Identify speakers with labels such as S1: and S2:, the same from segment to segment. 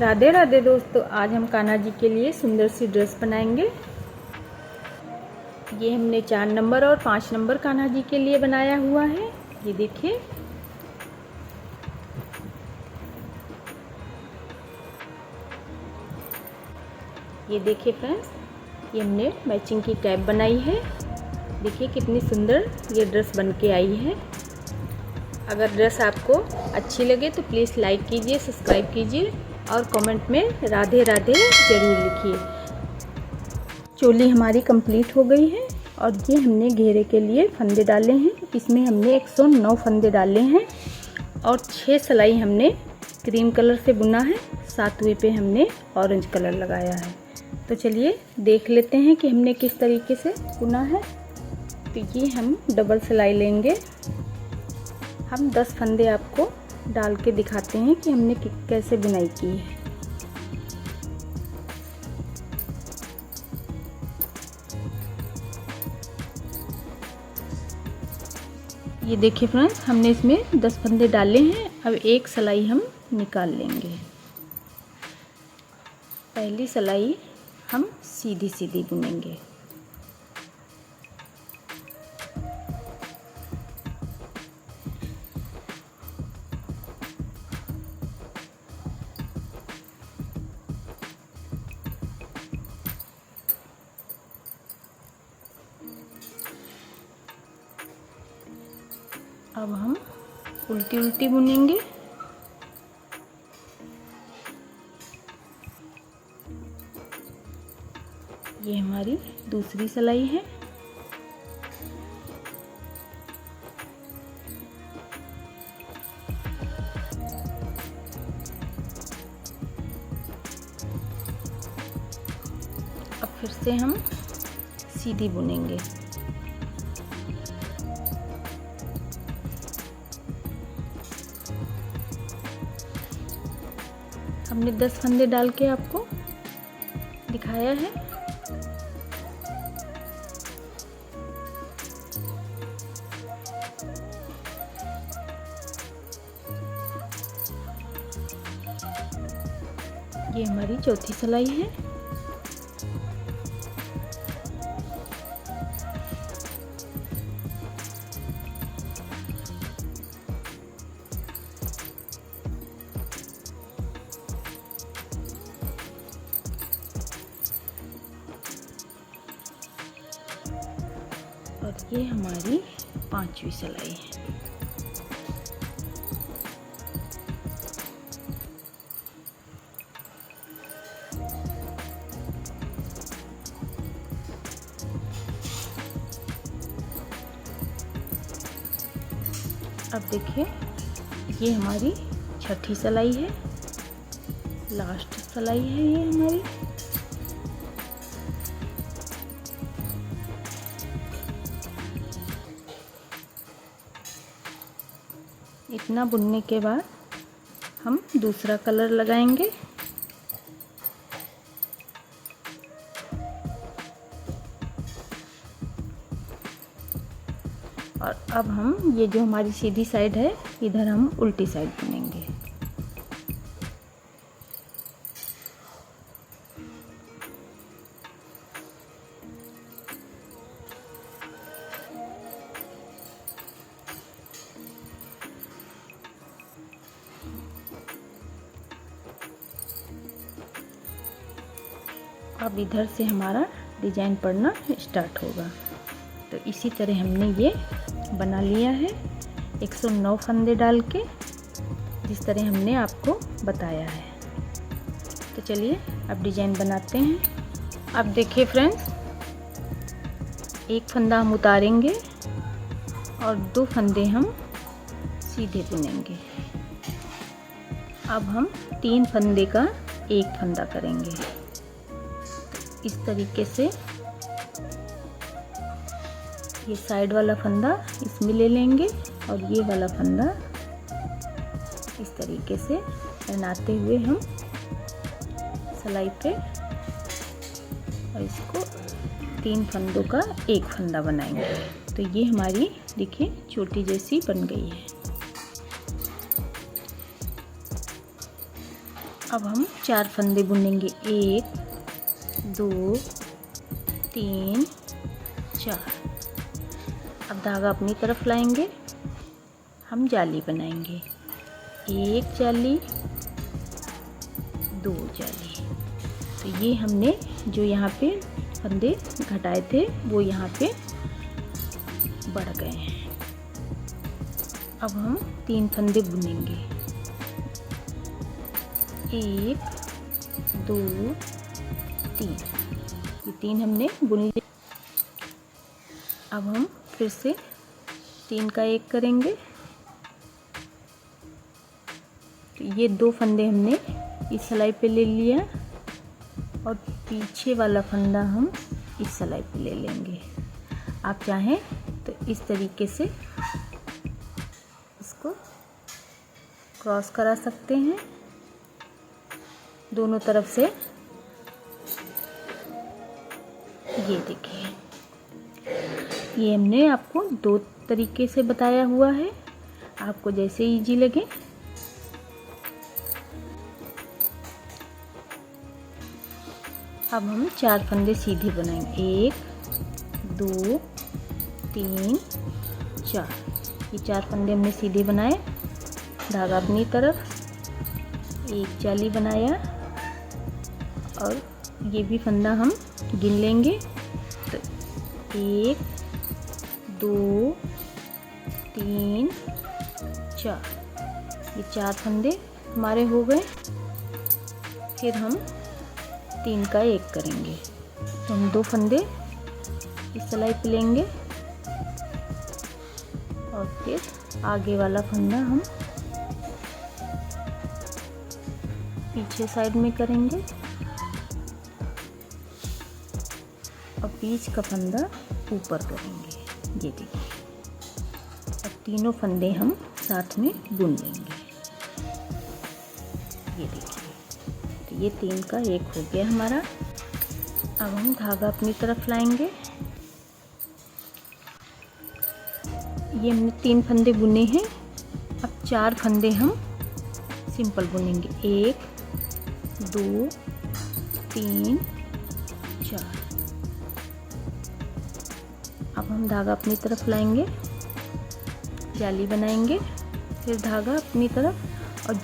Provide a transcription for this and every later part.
S1: राधे राधे दोस्तों, आज हम कान्हा जी के लिए सुंदर सी ड्रेस बनाएंगे। ये हमने 4 नंबर और 5 नंबर कान्हा जी के लिए बनाया हुआ है। ये देखिए, फ्रेंड्स, ये हमने मैचिंग की कैप बनाई है। देखिए कितनी सुंदर ये ड्रेस बन के आई है। अगर ड्रेस आपको अच्छी लगे तो प्लीज़ लाइक कीजिए, सब्सक्राइब कीजिए और कमेंट में राधे राधे ज़रूर लिखिए। चोली हमारी कंप्लीट हो गई है और ये हमने घेरे के लिए फंदे डाले हैं। इसमें हमने 109 फंदे डाले हैं और 6 सिलाई हमने क्रीम कलर से बुना है, 7वें पे हमने ऑरेंज कलर लगाया है। तो चलिए देख लेते हैं कि हमने किस तरीके से बुना है। तो ये हम डबल सिलाई लेंगे। हम 10 फंदे आपको डाल के दिखाते हैं कि हमने कैसे बुनाई की है। ये देखिए फ्रेंड्स, हमने इसमें 10 फंदे डाले हैं। अब एक सिलाई हम निकाल लेंगे। पहली सिलाई हम सीधी सीधी बुनेंगे। अब हम उल्टी उल्टी बुनेंगे। ये हमारी दूसरी सिलाई है। अब फिर से हम सीधी बुनेंगे। हमने 10 फंदे डाल के आपको दिखाया है। ये हमारी चौथी सिलाई है। और ये हमारी 5वीं सिलाई है। अब देखिए, ये हमारी 6ठी सिलाई है, लास्ट सिलाई है ये हमारी। इतना बुनने के बाद हम दूसरा कलर लगाएंगे। और अब हम ये जो हमारी सीधी साइड है, इधर हम उल्टी साइड बुनेंगे। अब इधर से हमारा डिजाइन पड़ना स्टार्ट होगा। तो इसी तरह हमने ये बना लिया है 109 फंदे डाल के, जिस तरह हमने आपको बताया है। तो चलिए अब डिजाइन बनाते हैं। अब देखिए फ्रेंड्स, एक फंदा हम उतारेंगे और 2 फंदे हम सीधे बुनेंगे। अब हम 3 फंदे का एक फंदा करेंगे। इस तरीके से ये साइड वाला फंदा इसमें ले लेंगे और ये वाला फंदा इस तरीके से पहनाते हुए हम सिलाई पे, और इसको 3 फंदों का एक फंदा बनाएंगे। तो ये हमारी देखिए चोटी जैसी बन गई है। अब हम 4 फंदे बुनेंगे, 1 2 3 4। अब धागा अपनी तरफ लाएंगे, हम जाली बनाएंगे, 1 जाली 2 जाली। तो ये हमने जो यहाँ पे फंदे घटाए थे वो यहाँ पे बढ़ गए हैं। अब हम 3 फंदे बुनेंगे, 1 2 3। ये 3 हमने बुन लिए। अब हम फिर से 3 का 1 करेंगे। तो ये 2 फंदे हमने इस सिलाई पे ले लिया और पीछे वाला फंदा हम इस सिलाई पे ले लेंगे। आप चाहें तो इस तरीके से इसको क्रॉस करा सकते हैं दोनों तरफ से। ये देखिए, ये हमने आपको 2 तरीके से बताया हुआ है, आपको जैसे इजी लगे। अब हम 4 फंदे सीधे बनाएंगे, 1 2 3 4। ये 4 फंदे हमने सीधे बनाए, धागा अपनी तरफ, 1 जाली बनाया और ये भी फंदा हम गिन लेंगे। तो 1 2 3 4, ये 4 फंदे हमारे हो गए। फिर हम 3 का 1 करेंगे, तो हम 2 फंदे इस सिलाई पे लेंगे और फिर आगे वाला फंदा हम पीछे साइड में करेंगे और बीच का फंदा ऊपर करेंगे। ये देखिए, और तीनों फंदे हम साथ में बुन लेंगे। ये देखिए, तो ये 3 का 1 हो गया हमारा। अब हम धागा अपनी तरफ लाएंगे। ये हमने 3 फंदे बुने हैं, अब 4 फंदे हम सिंपल बुनेंगे, 1 2 3 4। अब हम धागा अपनी तरफ लाएंगे, जाली बनाएंगे, फिर धागा अपनी तरफ और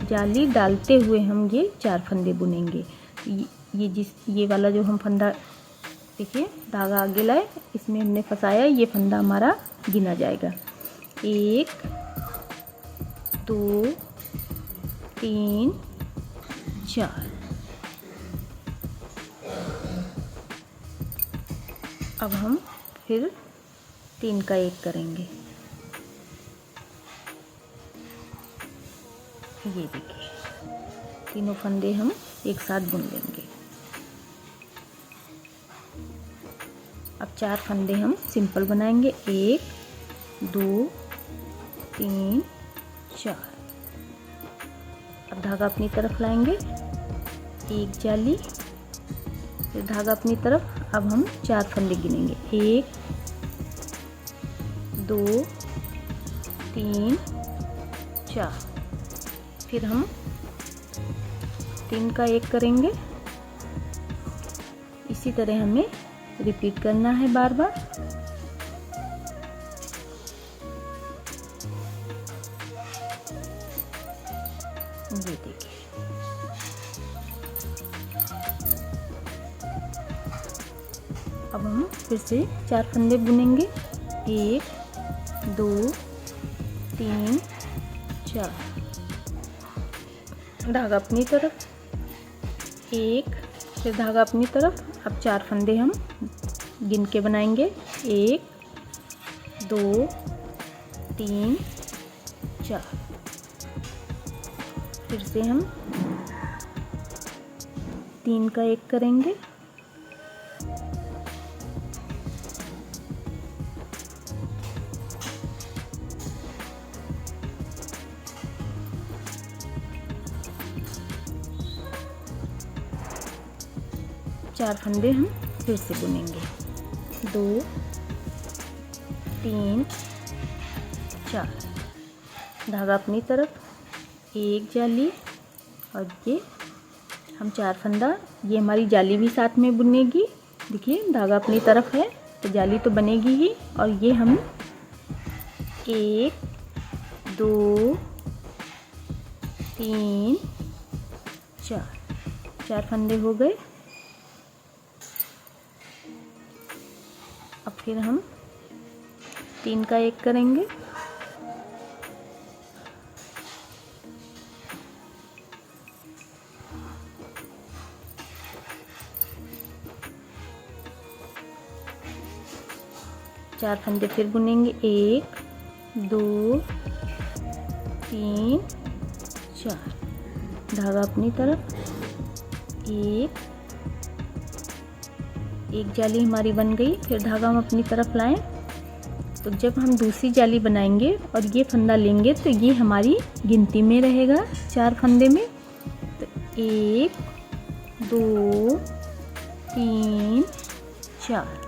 S1: जाली डालते हुए हम ये 4 फंदे बुनेंगे। ये वाला जो हम फंदा देखिए धागा आगे लाए, इसमें हमने फंसाया, ये फंदा हमारा गिना जाएगा, 1 2 3 4। अब हम फिर 3 का 1 करेंगे। ये देखिए, तीनों फंदे हम एक साथ बुन लेंगे। अब 4 फंदे हम सिंपल बनाएंगे, 1 2 3 4। अब धागा अपनी तरफ लाएंगे, 1 जाली, फिर धागा अपनी तरफ। अब हम 4 फंदे गिनेंगे, 1 2 3 4। फिर हम 3 का 1 करेंगे। इसी तरह हमें रिपीट करना है बार बार। ये देखिए, अब हम फिर से 4 फंदे बुनेंगे, 1 2 3 4। धागा अपनी तरफ, 1, फिर धागा अपनी तरफ। अब 4 फंदे हम गिन के बनाएंगे, 1 2 3 4। फिर से हम 3 का 1 करेंगे। चार फंदे हम फिर से बुनेंगे, 2 3 4। धागा अपनी तरफ, 1 जाली, और ये हम 4 फंदा, ये हमारी जाली भी साथ में बुनेगी। देखिए धागा अपनी तरफ है तो जाली तो बनेगी ही। और ये हम 1 2 3 4 फंदे हो गए। अब फिर हम 3 का 1 करेंगे। चार फंदे फिर बुनेंगे, 1 2 3 4, धागा अपनी तरफ। एक जाली हमारी बन गई। फिर धागा हम अपनी तरफ लाएं। तो जब हम दूसरी जाली बनाएंगे और ये फंदा लेंगे तो ये हमारी गिनती में रहेगा 4 फंदे में। तो 1 2 3 4।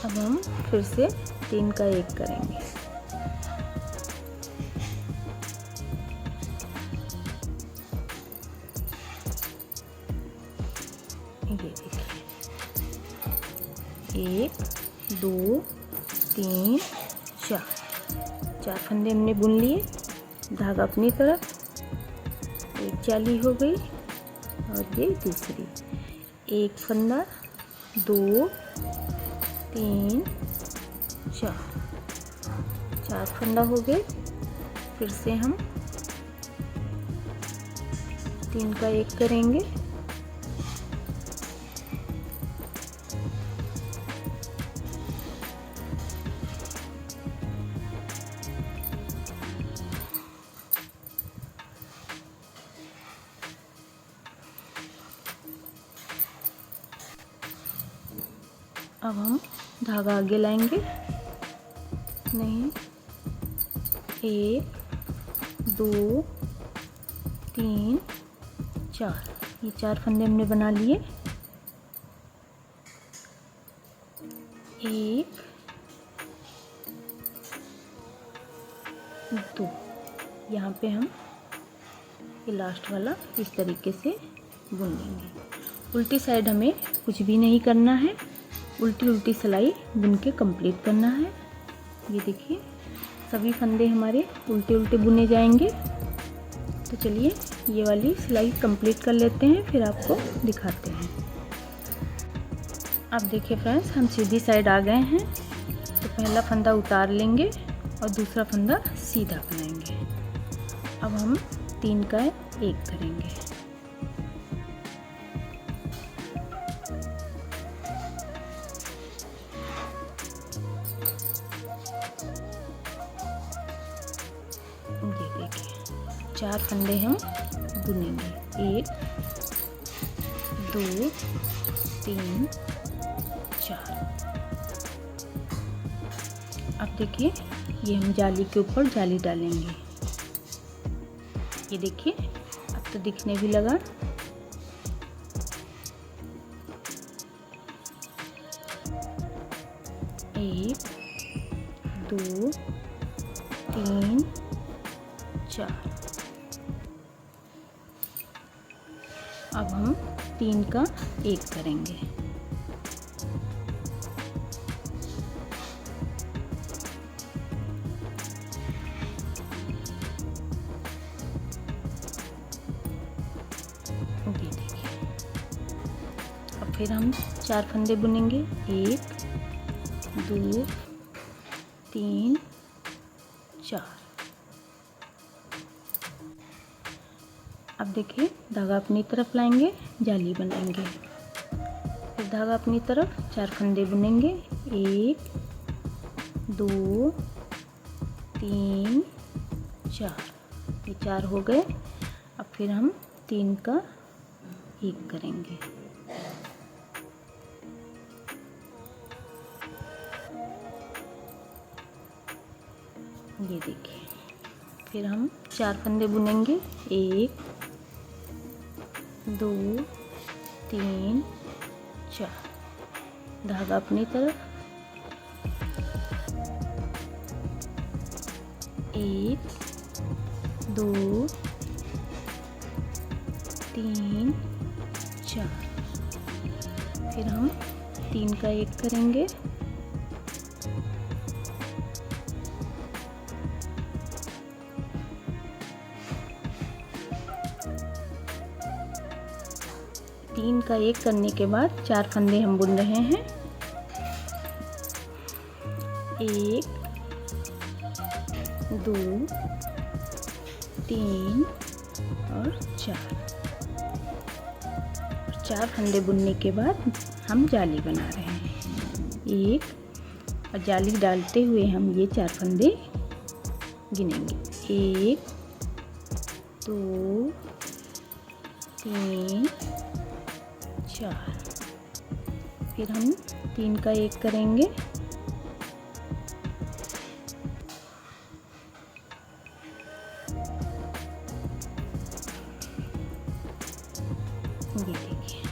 S1: अब हम फिर से 3 का 1 करेंगे। ये देखिए 1 2 3 4 फंदे हमने बुन लिए। धागा अपनी तरफ, एक जाली हो गई और ये दूसरी। एक फंदा, 2 3 4 फंदा हो गए। फिर से हम 3 का 1 करेंगे। अब हम धागा आगे लाएंगे। नहीं, 1 2 3 4, ये 4 फंदे हमने बना लिए। 1 2, यहाँ पे हम ये लास्ट वाला इस तरीके से बुन लेंगे। उल्टी साइड हमें कुछ भी नहीं करना है, उल्टी उल्टी सिलाई बुन के कंप्लीट करना है। ये देखिए सभी फंदे हमारे उल्टे उल्टे बुने जाएंगे। तो चलिए ये वाली सिलाई कंप्लीट कर लेते हैं, फिर आपको दिखाते हैं। अब देखिए फ्रेंड्स, हम सीधी साइड आ गए हैं। तो पहला फंदा उतार लेंगे और दूसरा फंदा सीधा बनाएंगे। अब हम 3 का 1 करेंगे। ये देखिए 4 फंदे हम बुनेंगे, 1 2 3 4। अब देखिए ये हम जाली के ऊपर जाली डालेंगे। ये देखिए अब तो दिखने भी लगा। एक 2 3 4। अब हम 3 का 1 करेंगे। ये देखिए अब फिर हम 4 फंदे बुनेंगे, 1 2 3 4। अब देखिए धागा अपनी तरफ लाएंगे, जाली बनाएंगे। फिर धागा अपनी तरफ 4 फंदे बुनेंगे, 1 2 3 4। ये 4 हो गए। अब फिर हम 3 का 1 करेंगे। ये देखिए फिर हम 4 फंदे बुनेंगे, 1 2 3 4। धागा अपनी तरफ, 1 2 3 4। फिर हम 3 का 1 करेंगे, तीन का 1 करने के बाद 4 फंदे हम बुन रहे हैं। 1 2 3 और 4 फंदे बुनने के बाद हम जाली बना रहे हैं। 1 और जाली डालते हुए हम ये 4 फंदे गिनेंगे। 1 2 3 4। फिर हम 3 का 1 करेंगे, ये देखिए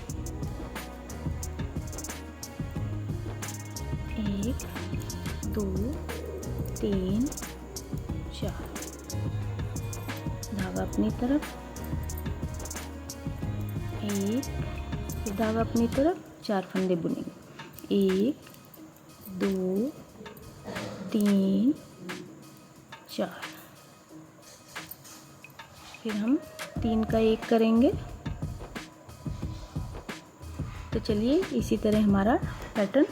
S1: 1 2 3 4। धागा अपनी तरफ, 1 फिर धागा अपनी तरफ, 4 फंदे बुनेंगे। 1 2 3 4। फिर हम 3 का 1 करेंगे। तो चलिए इसी तरह हमारा पैटर्न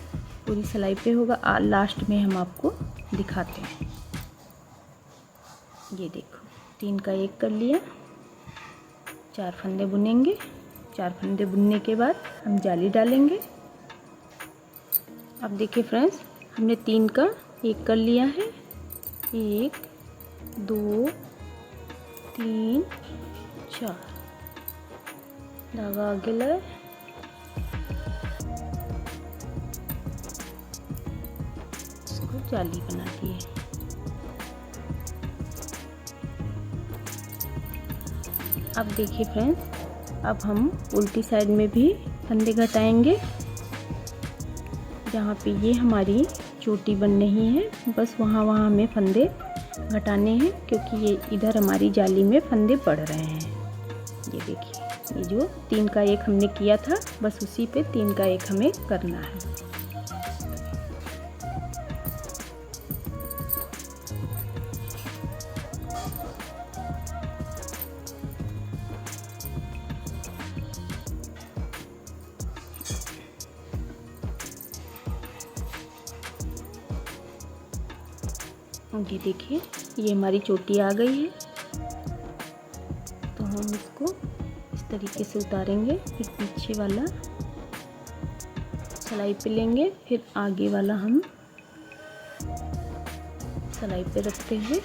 S1: पूरी सिलाई पे होगा। लास्ट में हम आपको दिखाते हैं। ये देखो 3 का 1 कर लिया, 4 फंदे बुनेंगे। 4 फंदे बुनने के बाद हम जाली डालेंगे। अब देखिए फ्रेंड्स, हमने 3 का 1 कर लिया है। 1 2 3 4। धागा आगे लाए, इसको जाली बना दिए। अब देखिए फ्रेंड्स, अब हम उल्टी साइड में भी फंदे घटाएंगे। जहाँ पे ये हमारी चोटी बन रही है, बस वहाँ हमें फंदे घटाने हैं, क्योंकि ये इधर हमारी जाली में फंदे पड़ रहे हैं। ये देखिए, ये जो 3 का 1 हमने किया था, बस उसी पे 3 का 1 हमें करना है। ये देखिए, ये हमारी चोटी आ गई है। तो हम इसको इस तरीके से उतारेंगे, फिर पीछे वाला सिलाई पे लेंगे, फिर आगे वाला हम सिलाई पे रखते हुए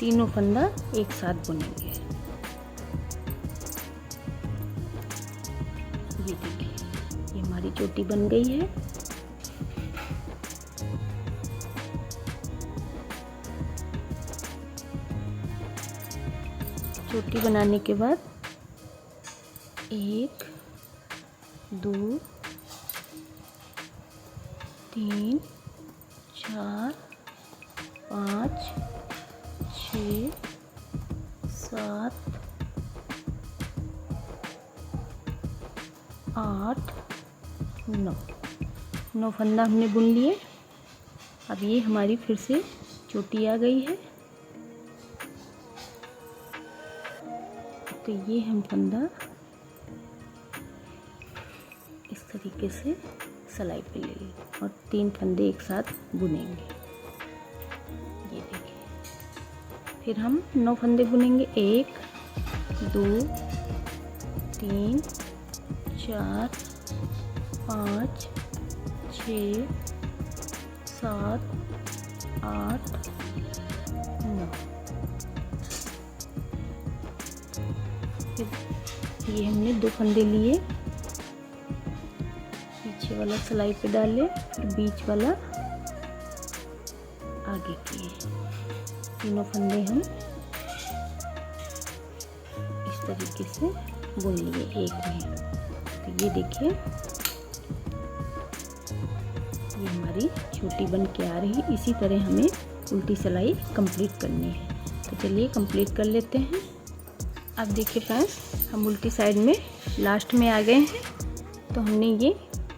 S1: तीनों फंदा एक साथ बुनेंगे। ये देखिए, ये हमारी चोटी बन गई है। चोटी बनाने के बाद 1 2 3 4 5 6 7 8 9 फंदा हमने बुन लिए। अब ये हमारी फिर से चोटी आ गई है। तो ये हम फंदा इस तरीके से सिलाई पे ले लेंगे और 3 फंदे एक साथ बुनेंगे। ये देखिए, फिर हम 9 फंदे बुनेंगे। 1 2 3 4 5 6 7 8 9। ये हमने 2 फंदे लिए, पीछे वाला सिलाई पे डाले, फिर बीच वाला आगे किए। तीनों फंदे हम इस तरीके से बुन लिए एक में। तो ये देखिए, हमारी छोटी बन के आ रही है। इसी तरह हमें उल्टी सिलाई कंप्लीट करनी है। तो चलिए कंप्लीट कर लेते हैं। अब देखिए फ्रेंड्स, हम उल्टी साइड में लास्ट में आ गए हैं। तो हमने ये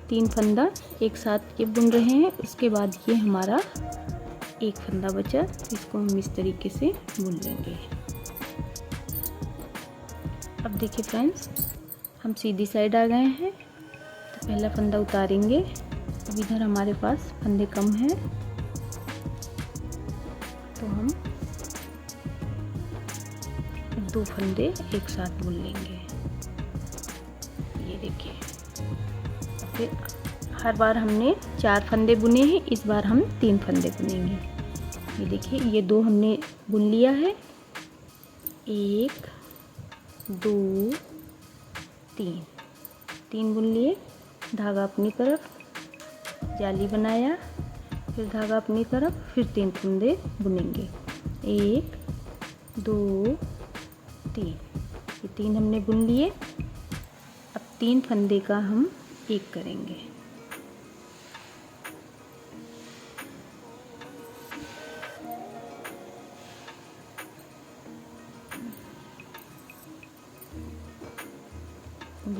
S1: 3 फंदा एक साथ ये बुन रहे हैं। उसके बाद ये हमारा एक फंदा बचा, इसको हम इस तरीके से बुन लेंगे। अब देखिए फ्रेंड्स, हम सीधी साइड आ गए हैं। तो पहला फंदा उतारेंगे। अब इधर हमारे पास फंदे कम हैं, तो हम 2 फंदे एक साथ बुन लेंगे। ये देखिए, फिर हर बार हमने 4 फंदे बुने हैं, इस बार हम 3 फंदे बुनेंगे। ये देखिए, ये 2 हमने बुन लिया है। 1 2 3 बुन लिए। धागा अपनी तरफ, जाली बनाया, फिर धागा अपनी तरफ, फिर 3 फंदे बुनेंगे। 1 2 3, ये 3 हमने बुन लिए। अब 3 फंदे का हम एक करेंगे।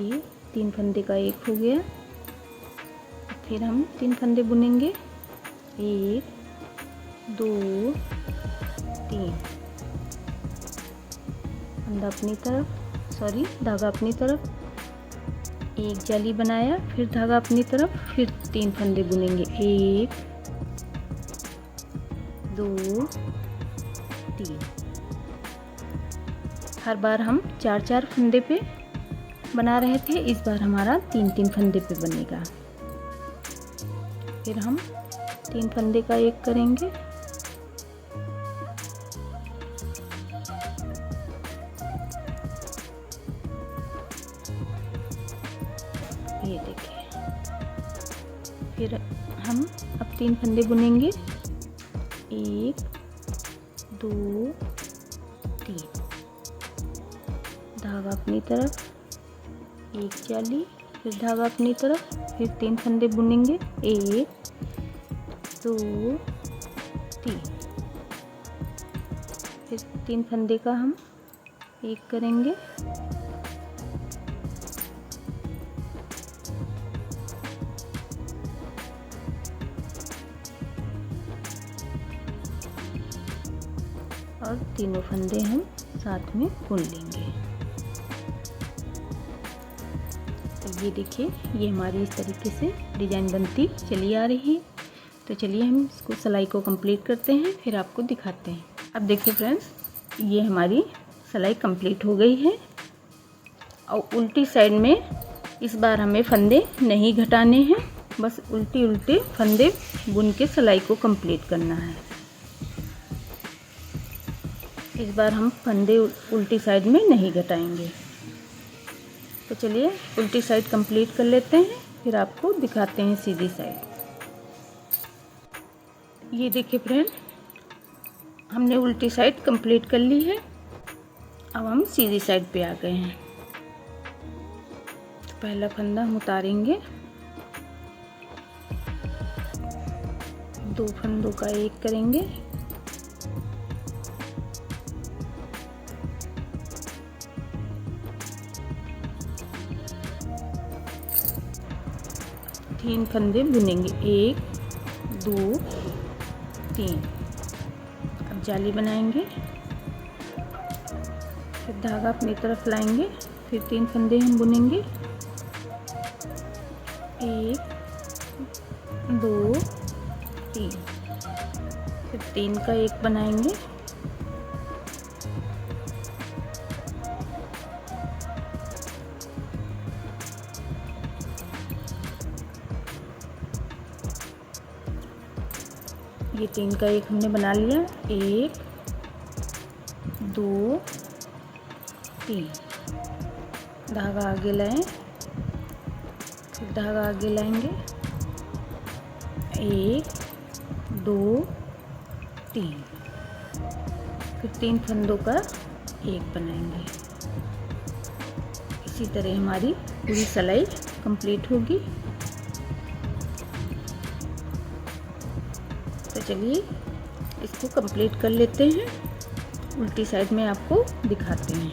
S1: ये 3 फंदे का एक हो गया। फिर हम 3 फंदे बुनेंगे। 1 2 3, फंदा अपनी तरफ, धागा अपनी तरफ, एक जाली बनाया, फिर धागा अपनी तरफ, फिर 3 फंदे बुनेंगे। 1 2 3। हर बार हम 4 फंदे पे बना रहे थे, इस बार हमारा 3 फंदे पे बनेगा। फिर हम 3 फंदे का एक करेंगे। ये देखिए, फिर हम अब 3 फंदे बुनेंगे। 1 2 3, धागा अपनी तरफ, एक जाली, फिर धागा अपनी तरफ, फिर 3 फंदे बुनेंगे। 1 2 3, फिर 3 फंदे का हम एक करेंगे। और तीनों फंदे हम साथ में बुन लेंगे। तो ये देखिए, ये हमारी इस तरीके से डिज़ाइन बनती चली आ रही है। तो चलिए हम इसको सिलाई को कंप्लीट करते हैं, फिर आपको दिखाते हैं। अब देखिए फ्रेंड्स, ये हमारी सिलाई कंप्लीट हो गई है। और उल्टी साइड में इस बार हमें फंदे नहीं घटाने हैं, बस उल्टे फंदे बुन के सिलाई को कंप्लीट करना है। इस बार हम फंदे उल्टी साइड में नहीं घटाएंगे। तो चलिए उल्टी साइड कंप्लीट कर लेते हैं, फिर आपको दिखाते हैं सीधी साइड। ये देखिए फ्रेंड, हमने उल्टी साइड कंप्लीट कर ली है। अब हम सीधी साइड पे आ गए हैं। तो पहला फंदा हम उतारेंगे। 2 फंदों का एक करेंगे। तीन फंदे बुनेंगे। 1 2 3। अब जाली बनाएंगे, फिर धागा अपनी तरफ लाएंगे, फिर 3 फंदे हम बुनेंगे। 1 2 3, फिर 3 का एक बनाएंगे। ये 3 का एक हमने बना लिया। 1 2 3, धागा आगे लाएं, फिर धागा आगे लाएंगे। 1 2 3, फिर 3 फंदों का एक बनाएंगे। इसी तरह हमारी पूरी सिलाई कंप्लीट होगी। तो चलिए इसको कंप्लीट कर लेते हैं। उल्टी साइड में आपको दिखाते हैं।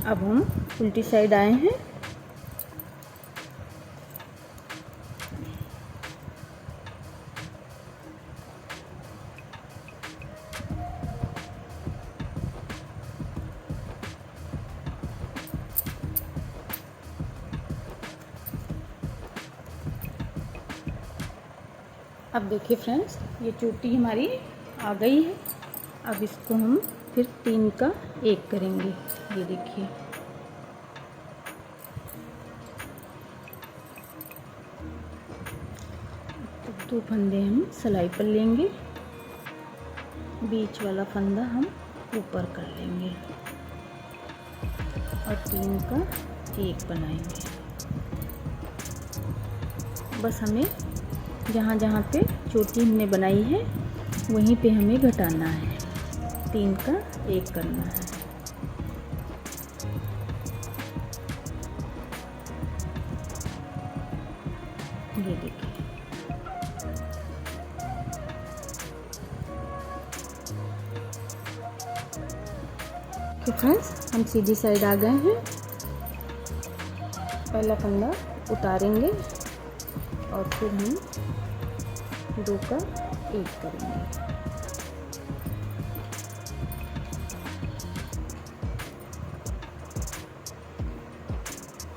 S1: अब हम उल्टी साइड आए हैं। अब देखिए फ्रेंड्स, ये चोटी हमारी आ गई है। अब इसको हम फिर 3 का 1 करेंगे। ये देखिए, तो 2 फंदे हम सिलाई पर लेंगे, बीच वाला फंदा हम ऊपर कर लेंगे और 3 का 1 बनाएंगे। बस हमें जहाँ जहाँ पे चोटी हमने बनाई है वहीं पे हमें घटाना है। 3 का 1 करना है। ये देखिए, तो फ्रेंड्स हम सीधी साइड आ गए हैं। पहला फंदा उतारेंगे और फिर हम 2 का 1 करेंगे।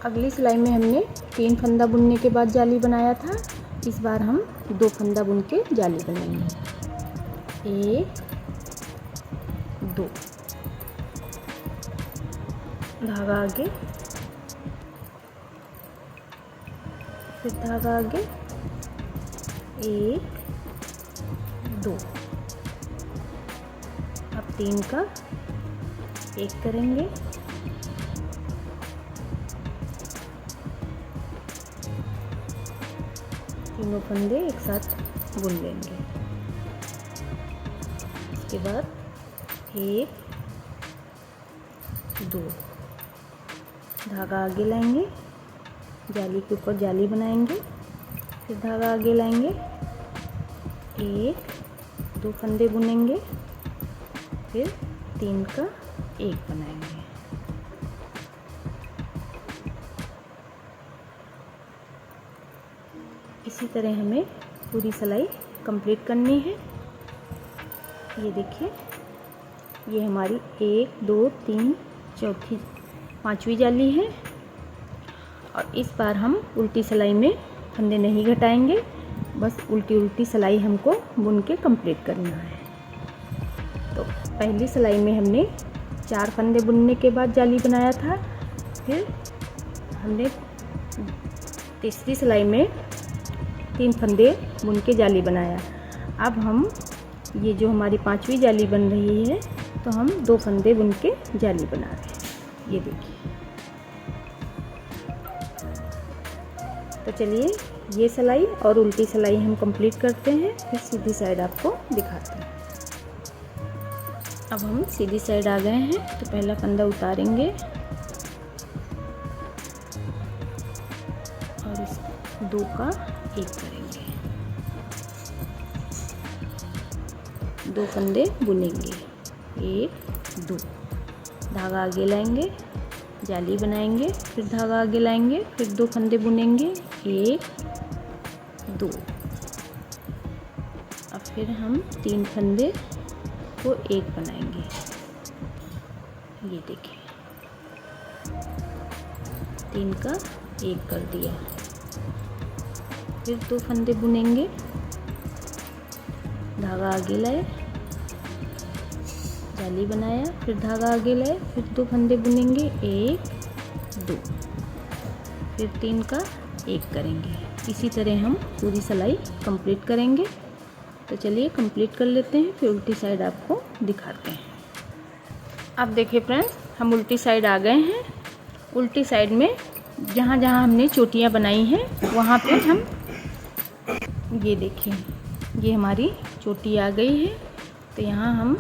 S1: अगली सिलाई में हमने 3 फंदा बुनने के बाद जाली बनाया था। इस बार हम 2 फंदा बुन के जाली बनाएंगे। 1 2, धागा आगे, फिर धागा आगे, 1 2। अब 3 का 1 करेंगे। तीनों फंदे एक साथ बुन लेंगे। इसके बाद 1 2, धागा आगे लाएंगे, जाली के ऊपर जाली बनाएंगे, फिर धागा आगे लाएंगे, 1 2 फंदे बुनेंगे, फिर 3 का 1 बनाएंगे। इसी तरह हमें पूरी सिलाई कंप्लीट करनी है। ये देखिए, ये हमारी 1 2 3 चौथी 5वीं जाली है। और इस बार हम उल्टी सिलाई में फंदे नहीं घटाएंगे, बस उल्टी उल्टी सिलाई हमको बुन के कंप्लीट करना है। तो पहली सिलाई में हमने 4 फंदे बुनने के बाद जाली बनाया था। फिर हमने तीसरी सिलाई में 3 फंदे बुन के जाली बनाया। अब हम ये जो हमारी 5वीं जाली बन रही है, तो हम 2 फंदे बुन के जाली बना रहे हैं। ये देखिए, तो चलिए ये सिलाई और उल्टी सिलाई हम कंप्लीट करते हैं, फिर सीधी साइड आपको दिखाते हैं। अब हम सीधी साइड आ गए हैं। तो पहला फंदा उतारेंगे और इस 2 का 1 करेंगे। 2 फंदे बुनेंगे, 1 2, धागा आगे लाएंगे, जाली बनाएंगे, फिर धागा आगे लाएंगे, फिर 2 फंदे बुनेंगे, 1 2। अब फिर हम 3 फंदे को 1 बनाएंगे। ये देखिए, 3 का 1 कर दिया। फिर 2 फंदे बुनेंगे, धागा आगे लाए, जाली बनाया, फिर धागा आगे लाए, फिर 2 फंदे बुनेंगे, 1 2, फिर 3 का 1 करेंगे। इसी तरह हम पूरी सिलाई कंप्लीट करेंगे। तो चलिए कंप्लीट कर लेते हैं, फिर उल्टी साइड आपको दिखाते हैं। अब देखिए फ्रेंड्स, हम उल्टी साइड आ गए हैं। उल्टी साइड में जहाँ जहाँ हमने चोटियाँ बनाई हैं वहाँ पे हम, ये देखिए, ये हमारी चोटी आ गई है। तो यहाँ हम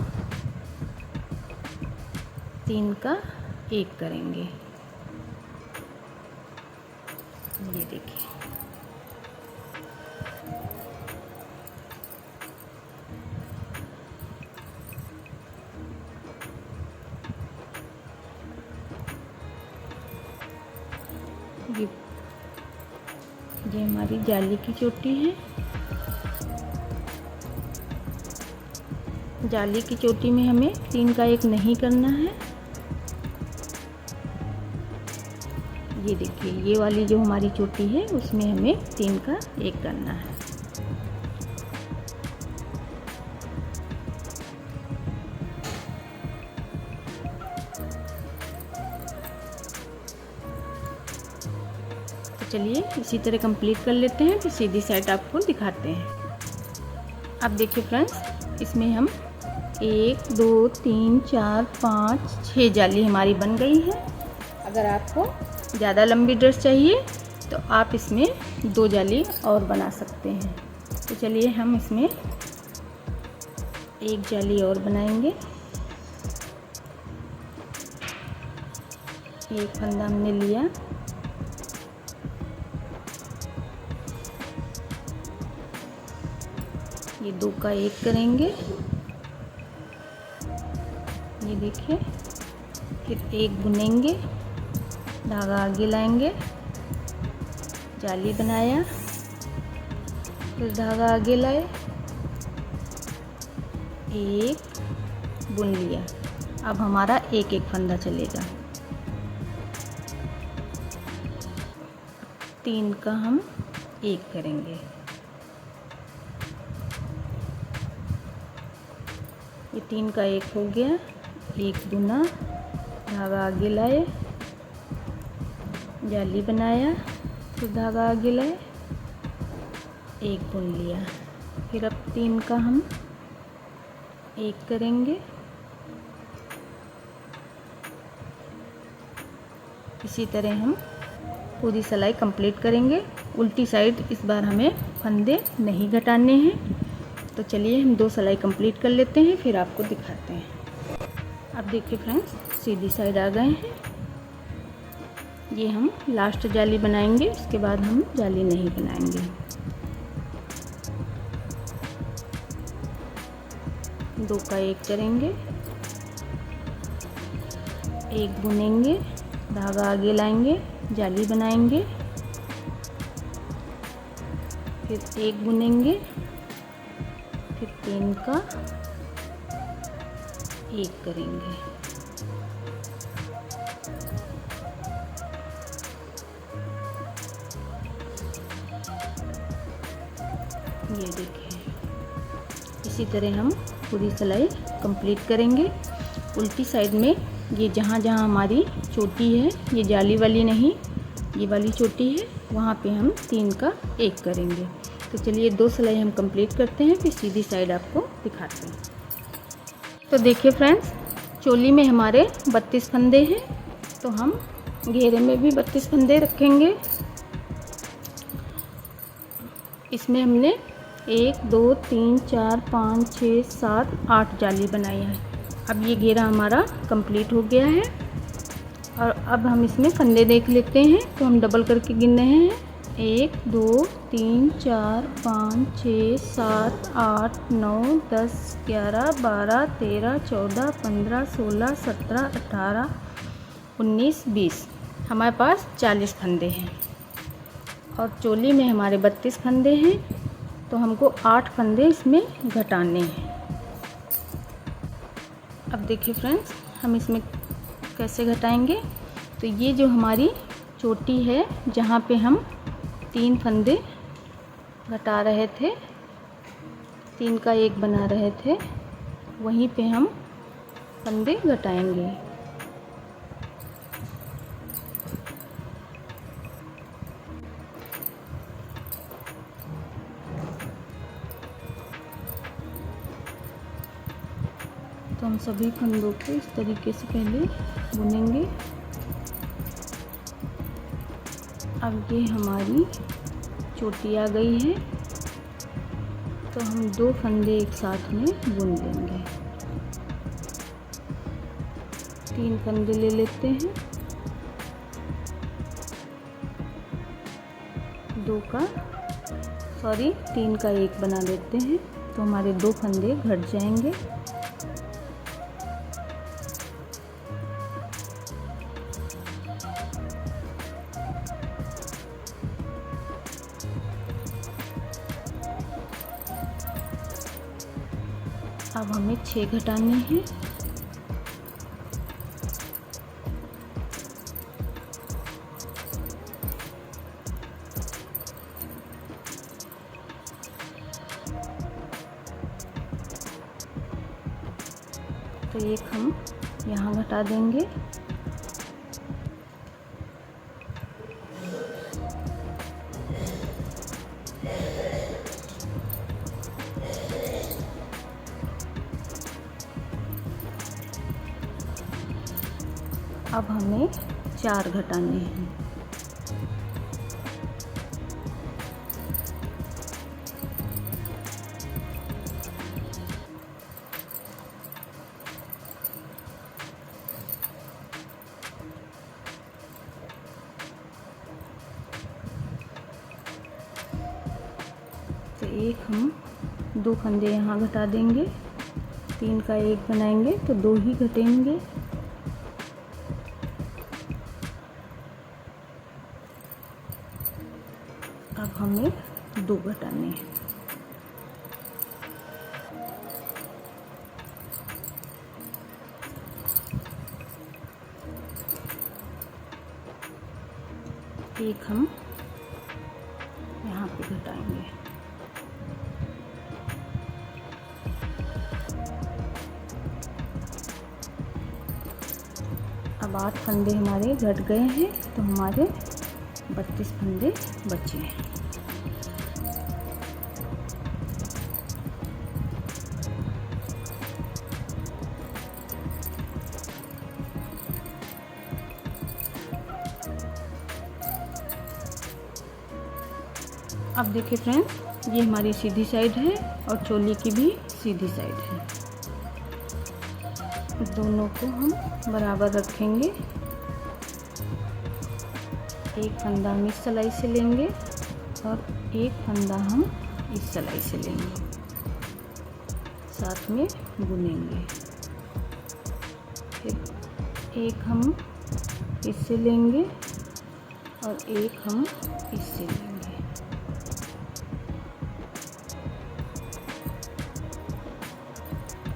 S1: 3 का 1 करेंगे। ये देखिए, ये हमारी जाली की चोटी है। जाली की चोटी में हमें 3 का 1 नहीं करना है। ये देखिए, ये वाली जो हमारी चोटी है उसमें हमें 3 का 1 करना है। तो चलिए इसी तरह कंप्लीट कर लेते हैं, फिर सीधी साइड आपको दिखाते हैं। अब देखिए फ्रेंड्स, इसमें हम 1 2 3 4 5 6 जाली हमारी बन गई है। अगर आपको ज़्यादा लंबी ड्रेस चाहिए तो आप इसमें 2 जाली और बना सकते हैं। तो चलिए हम इसमें 1 जाली और बनाएंगे। एक फंदा हमने लिया, ये 2 का 1 करेंगे। ये देखिए, फिर 1 बुनेंगे, धागा आगे लाएंगे, जाली बनाया, फिर धागा आगे लाए, 1 बुन लिया। अब हमारा 1 1 फंदा चलेगा। 3 का हम 1 करेंगे। ये 3 का 1 हो गया, 1 बुना, धागा आगे लाए, जाली बनाया, फिर धागा आगे लाए, 1 बुन लिया। फिर अब 3 का हम 1 करेंगे। इसी तरह हम पूरी सिलाई कंप्लीट करेंगे। उल्टी साइड इस बार हमें फंदे नहीं घटाने हैं। तो चलिए हम 2 सिलाई कंप्लीट कर लेते हैं, फिर आपको दिखाते हैं। अब देखिए फ्रेंड्स, सीधी साइड आ गए हैं। ये हम लास्ट जाली बनाएंगे, उसके बाद हम जाली नहीं बनाएंगे। 2 का 1 करेंगे, 1 बुनेंगे, धागा आगे लाएंगे, जाली बनाएंगे, फिर 1 बुनेंगे, फिर 3 का 1 करेंगे। ये देखिए, इसी तरह हम पूरी सिलाई कंप्लीट करेंगे। उल्टी साइड में ये जहाँ जहाँ हमारी चोटी है, ये जाली वाली नहीं, ये वाली चोटी है, वहाँ पे हम 3 का 1 करेंगे। तो चलिए 2 सिलाई हम कंप्लीट करते हैं, फिर सीधी साइड आपको दिखाते हैं। तो देखिए फ्रेंड्स, चोली में हमारे 32 फंदे हैं, तो हम घेरे में भी 32 फंदे रखेंगे। इसमें हमने 1 2 3 4 5 6 7 8 जाली बनाई है। अब ये घेरा हमारा कंप्लीट हो गया है, और अब हम इसमें फंदे देख लेते हैं। तो हम डबल करके गिन रहे हैं, 1 2 3 4 5 6 7 8 9 10 11 12 13 14 15 16 17 18 19 20। हमारे पास 40 फंदे हैं, और चोली में हमारे 32 फंदे हैं, तो हमको 8 फंदे इसमें घटाने हैं। अब देखिए फ्रेंड्स, हम इसमें कैसे घटाएंगे। तो ये जो हमारी चोटी है, जहाँ पे हम 3 फंदे घटा रहे थे, 3 का 1 बना रहे थे, वहीं पे हम फंदे घटाएंगे। तो हम सभी फंदों को इस तरीके से पहले बुनेंगे। अब ये हमारी चोटी आ गई है, तो हम 2 फंदे एक साथ में बुन लेंगे। 3 फंदे ले लेते हैं, 3 का 1 बना लेते हैं, तो हमारे 2 फंदे घट जाएंगे। अब हमें 6 घटाने हैं। तो एक हम यहाँ घटा देंगे। अब हमें 4 घटाने हैं। तो एक हम 2 फंदे यहाँ घटा देंगे, 3 का 1 बनाएंगे तो 2 ही घटेंगे। अब हमें 2 घटाने हैं। एक हम यहाँ पे घटाएंगे। अब 8 फंदे हमारे घट गए हैं, तो हमारे 32 फंदे बचे हैं। अब देखिए फ्रेंड्स, ये हमारी सीधी साइड है और चोली की भी सीधी साइड है। दोनों को हम बराबर रखेंगे। एक फंदा हम इस सिलाई से लेंगे और एक फंदा हम इस सिलाई से लेंगे, साथ में बुनेंगे। फिर एक हम इससे लेंगे और एक हम इससे लेंगे।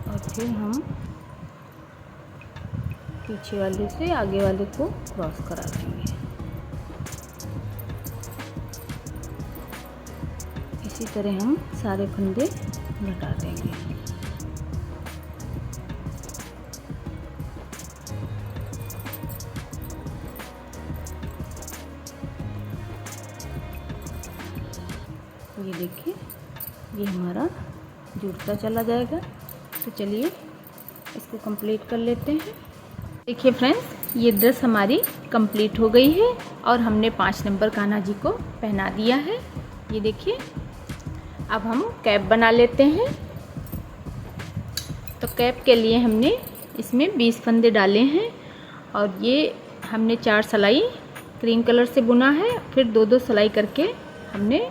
S1: और फिर हम पीछे वाले से आगे वाले को क्रॉस करा देंगे। इसी तरह हम सारे फंदे घटा देंगे। ये देखिए, ये हमारा जुड़ता चला जाएगा। तो चलिए इसको कंप्लीट कर लेते हैं। देखिए फ्रेंड्स, ये ड्रेस हमारी कंप्लीट हो गई है और हमने 5 नंबर कान्हा जी को पहना दिया है। ये देखिए, अब हम कैप बना लेते हैं। तो कैप के लिए हमने इसमें 20 फंदे डाले हैं और ये हमने 4 सिलाई क्रीम कलर से बुना है। फिर 2-2 सिलाई करके हमने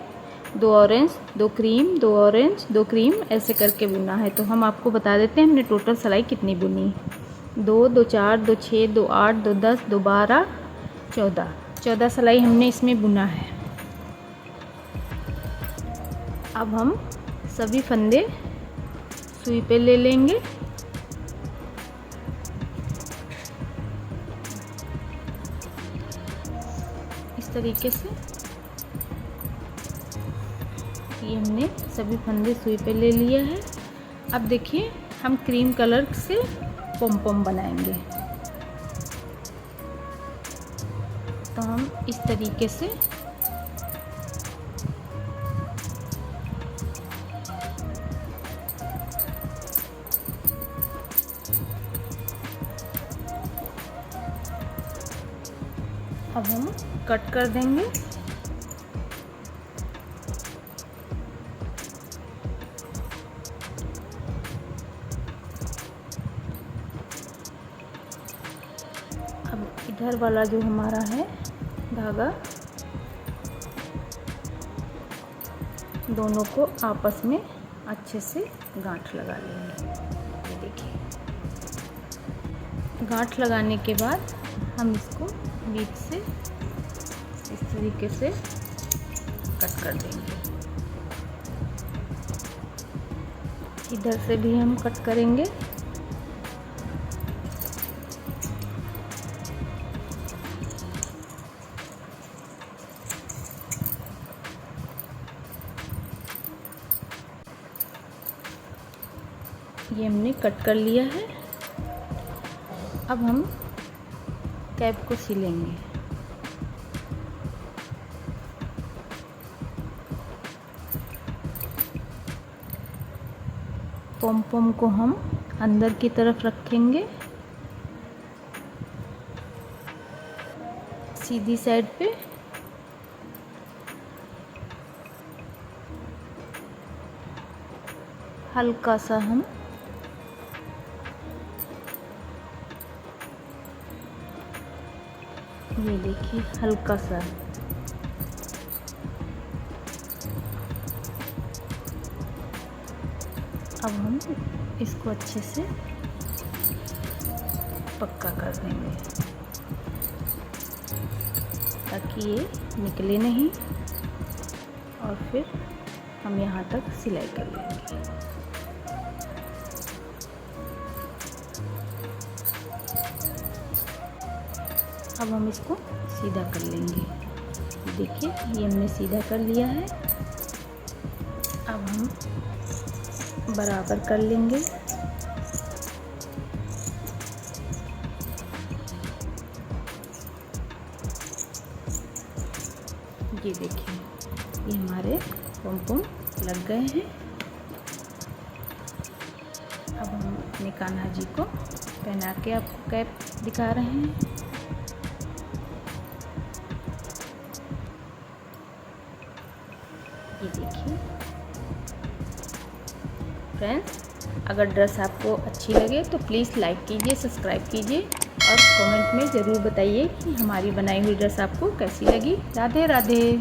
S1: 2 ऑरेंज, 2 क्रीम, 2 ऑरेंज, 2 क्रीम ऐसे करके बुना है। तो हम आपको बता देते हैं हमने टोटल सिलाई कितनी बुनी। 2, 2, 4, 2, 6, 2, 8, 2, 10, 2, 12, 14 सिलाई हमने इसमें बुना है। अब हम सभी फंदे सुई पे ले लेंगे। इस तरीके से ये हमने सभी फंदे सुई पे ले लिया है। अब देखिए, हम क्रीम कलर से पॉम पॉम बनाएंगे। तो हम इस तरीके से अब हम कट कर देंगे। इधर वाला जो हमारा है धागा, दोनों को आपस में अच्छे से गांठ लगा लेंगे। ये देखिए, गांठ लगाने के बाद हम इसको बीच से इस तरीके से कट कर देंगे। इधर से भी हम कट करेंगे। ये हमने कट कर लिया है। अब हम कैप को सिलेंगे। पॉम पॉम को हम अंदर की तरफ रखेंगे, सीधी साइड पे। हल्का सा हम ये देखिए हल्का सा अब हम इसको अच्छे से पक्का कर देंगे ताकि ये निकले नहीं, और फिर हम यहाँ तक सिलाई कर लेंगे। अब हम इसको सीधा कर लेंगे। देखिए ये हमने सीधा कर लिया है। अब हम बराबर कर लेंगे। ये देखिए ये हमारे पॉम पॉम लग गए हैं। अब हम अपने कान्हा जी को पहना के आपको कैप दिखा रहे हैं। ये देखिए फ्रेंड्स, अगर ड्रेस आपको अच्छी लगे तो प्लीज़ लाइक कीजिए, सब्सक्राइब कीजिए और कमेंट में ज़रूर बताइए कि हमारी बनाई हुई ड्रेस आपको कैसी लगी। राधे राधे।